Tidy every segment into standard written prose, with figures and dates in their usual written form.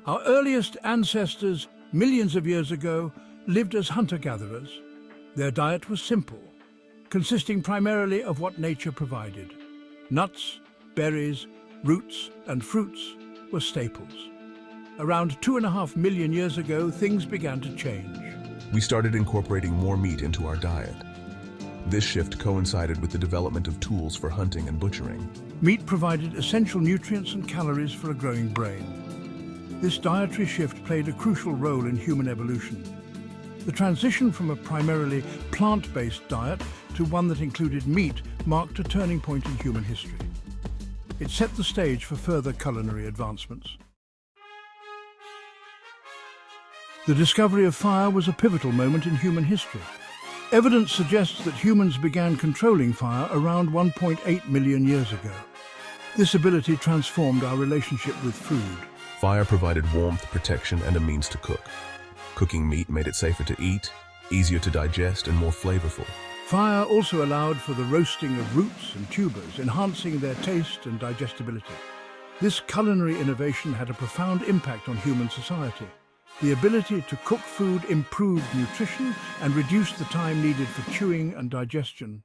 Our earliest ancestors, millions of years ago, lived as hunter-gatherers. Their diet was simple, consisting primarily of what nature provided. Nuts, berries, roots, and fruits were staples. Around 2.5 million years ago, things began to change. We started incorporating more meat into our diet. This shift coincided with the development of tools for hunting and butchering. Meat provided essential nutrients and calories for a growing brain. This dietary shift played a crucial role in human evolution. The transition from a primarily plant-based diet to one that included meat marked a turning point in human history. It set the stage for further culinary advancements. The discovery of fire was a pivotal moment in human history. Evidence suggests that humans began controlling fire around 1.8 million years ago. This ability transformed our relationship with food. Fire provided warmth, protection, and a means to cook. Cooking meat made it safer to eat, easier to digest, and more flavorful. Fire also allowed for the roasting of roots and tubers, enhancing their taste and digestibility. This culinary innovation had a profound impact on human society. The ability to cook food improved nutrition and reduced the time needed for chewing and digestion.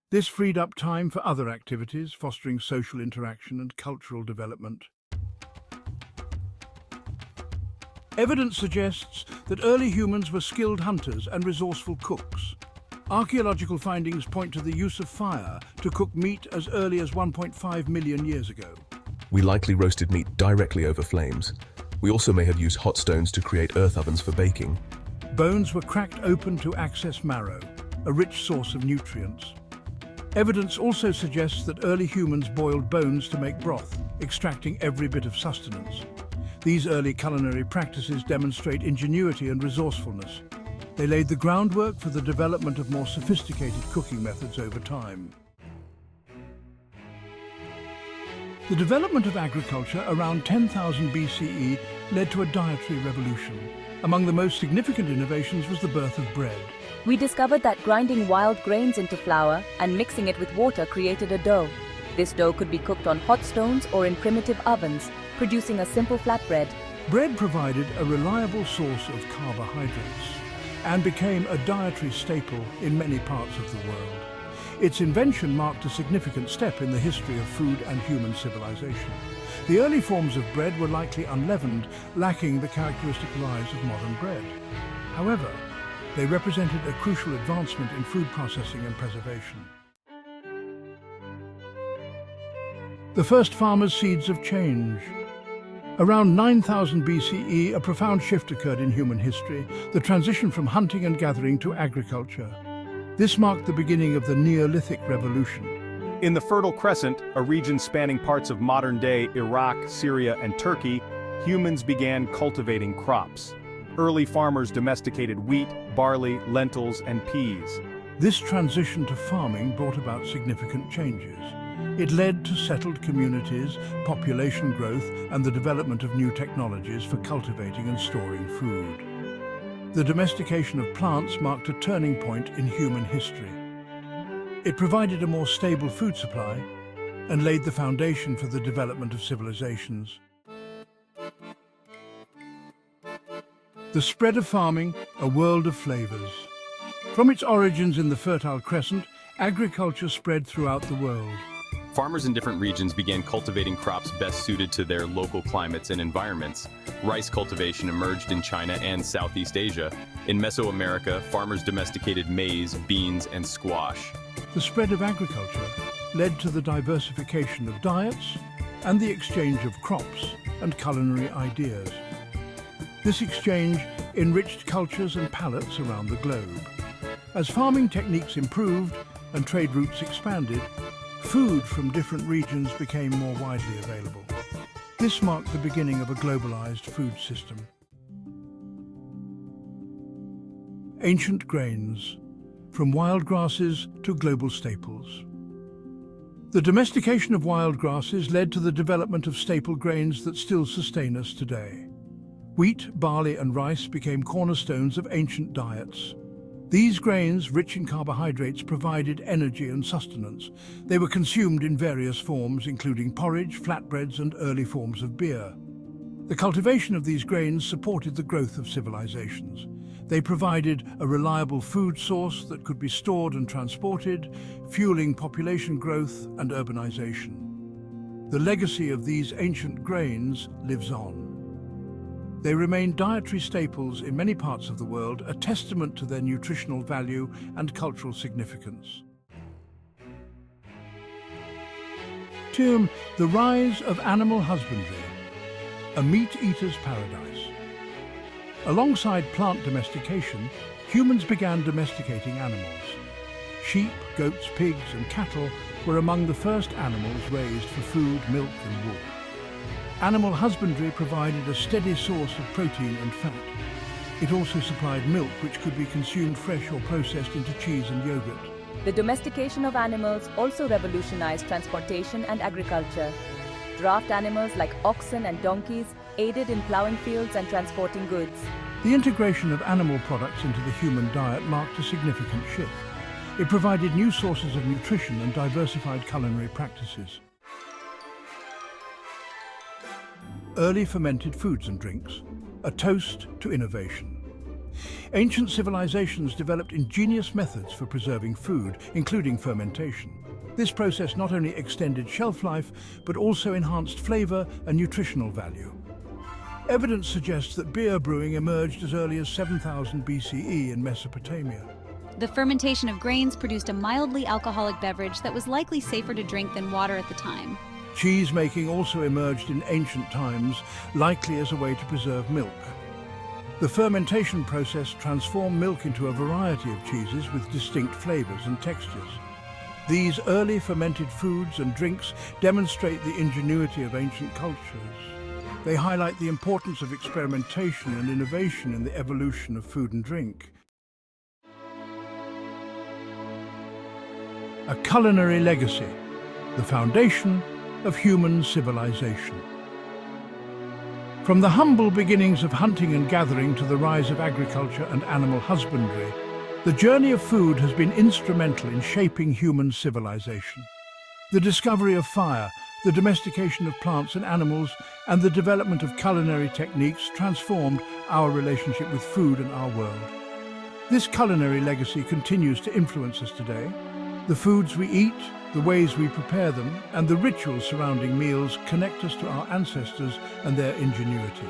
This freed up time for other activities, fostering social interaction and cultural development. Evidence suggests that early humans were skilled hunters and resourceful cooks. Archaeological findings point to the use of fire to cook meat as early as 1.5 million years ago. We likely roasted meat directly over flames. We also may have used hot stones to create earth ovens for baking. Bones were cracked open to access marrow, a rich source of nutrients. Evidence also suggests that early humans boiled bones to make broth, extracting every bit of sustenance. These early culinary practices demonstrate ingenuity and resourcefulness. They laid the groundwork for the development of more sophisticated cooking methods over time. The development of agriculture around 10,000 BCE led to a dietary revolution. Among the most significant innovations was the birth of bread. We discovered that grinding wild grains into flour and mixing it with water created a dough. This dough could be cooked on hot stones or in primitive ovens, producing a simple flatbread. Bread provided a reliable source of carbohydrates and became a dietary staple in many parts of the world. Its invention marked a significant step in the history of food and human civilization. The early forms of bread were likely unleavened, lacking the characteristic rise of modern bread. However, they represented a crucial advancement in food processing and preservation. The first farmers' seeds of change. Around 9000 BCE, a profound shift occurred in human history, the transition from hunting and gathering to agriculture. This marked the beginning of the Neolithic Revolution. In the Fertile Crescent, a region spanning parts of modern-day Iraq, Syria, and Turkey, humans began cultivating crops. Early farmers domesticated wheat, barley, lentils, and peas. This transition to farming brought about significant changes. It led to settled communities, population growth, and the development of new technologies for cultivating and storing food. The domestication of plants marked a turning point in human history. It provided a more stable food supply and laid the foundation for the development of civilizations. The spread of farming, a world of flavors. From its origins in the Fertile Crescent, agriculture spread throughout the world. Farmers in different regions began cultivating crops best suited to their local climates and environments. Rice cultivation emerged in China and Southeast Asia. In Mesoamerica, farmers domesticated maize, beans, and squash. The spread of agriculture led to the diversification of diets and the exchange of crops and culinary ideas. This exchange enriched cultures and palates around the globe. As farming techniques improved and trade routes expanded, food from different regions became more widely available. This marked the beginning of a globalized food system. Ancient grains, from wild grasses to global staples. The domestication of wild grasses led to the development of staple grains that still sustain us today. Wheat, barley, and rice became cornerstones of ancient diets. These grains, rich in carbohydrates, provided energy and sustenance. They were consumed in various forms, including porridge, flatbreads, and early forms of beer. The cultivation of these grains supported the growth of civilizations. They provided a reliable food source that could be stored and transported, fueling population growth and urbanization. The legacy of these ancient grains lives on. They remain dietary staples in many parts of the world, a testament to their nutritional value and cultural significance. The rise of animal husbandry, a meat-eater's paradise. Alongside plant domestication, humans began domesticating animals. Sheep, goats, pigs, and cattle were among the first animals raised for food, milk, and wool. Animal husbandry provided a steady source of protein and fat. It also supplied milk, which could be consumed fresh or processed into cheese and yogurt. The domestication of animals also revolutionized transportation and agriculture. Draft animals like oxen and donkeys aided in plowing fields and transporting goods. The integration of animal products into the human diet marked a significant shift. It provided new sources of nutrition and diversified culinary practices. Early fermented foods and drinks, a toast to innovation. Ancient civilizations developed ingenious methods for preserving food, including fermentation. This process not only extended shelf life, but also enhanced flavor and nutritional value. Evidence suggests that beer brewing emerged as early as 7000 BCE in Mesopotamia. The fermentation of grains produced a mildly alcoholic beverage that was likely safer to drink than water at the time. Cheese making also emerged in ancient times, likely as a way to preserve milk. The fermentation process transformed milk into a variety of cheeses with distinct flavors and textures. These early fermented foods and drinks demonstrate the ingenuity of ancient cultures. They highlight the importance of experimentation and innovation in the evolution of food and drink. A culinary legacy, the foundation of human civilization. From the humble beginnings of hunting and gathering to the rise of agriculture and animal husbandry, the journey of food has been instrumental in shaping human civilization. The discovery of fire, the domestication of plants and animals, and the development of culinary techniques transformed our relationship with food and our world. This culinary legacy continues to influence us today. The foods we eat, the ways we prepare them, and the rituals surrounding meals connect us to our ancestors and their ingenuity.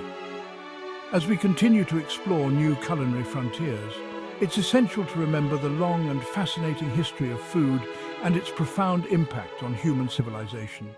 As we continue to explore new culinary frontiers, it's essential to remember the long and fascinating history of food and its profound impact on human civilization.